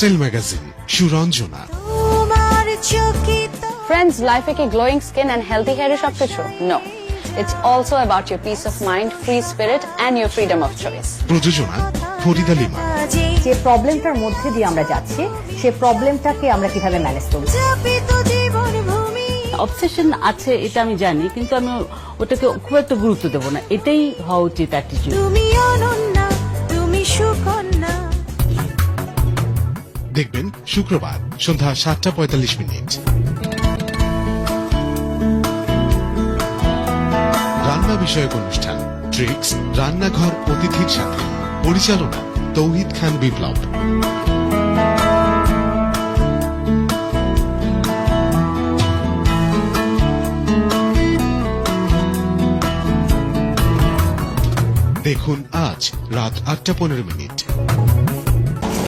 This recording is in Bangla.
Lifestyle magazine Suranjana. Friends, life ke glowing skin and healthy hair is সবকিছু? No. It's also about your peace of mind, free spirit and your freedom of choice. প্রযোজনা ফরিদা লিমা। যে প্রবলেমটার মধ্যে দিয়ে আমরা যাচ্ছি সেই প্রবলেমটাকে আমরা কিভাবে ম্যানেজ করব। অবসেশন আছে এটা আমি জানি, কিন্তু আমি ওটাকে খুব একটা গুরুত্ব দেব না। এটাই হওয়া উচিত অ্যাটিটিউড। দেখবেন শুক্রবার সন্ধ্যা 7:45। রান্না বিষয়ক অনুষ্ঠান ট্রিক্স, রান্নাঘর অতিথির সাথে, পরিচালনা তৌহিদ খান বিপ্লব। দেখুন আজ রাত 8:15।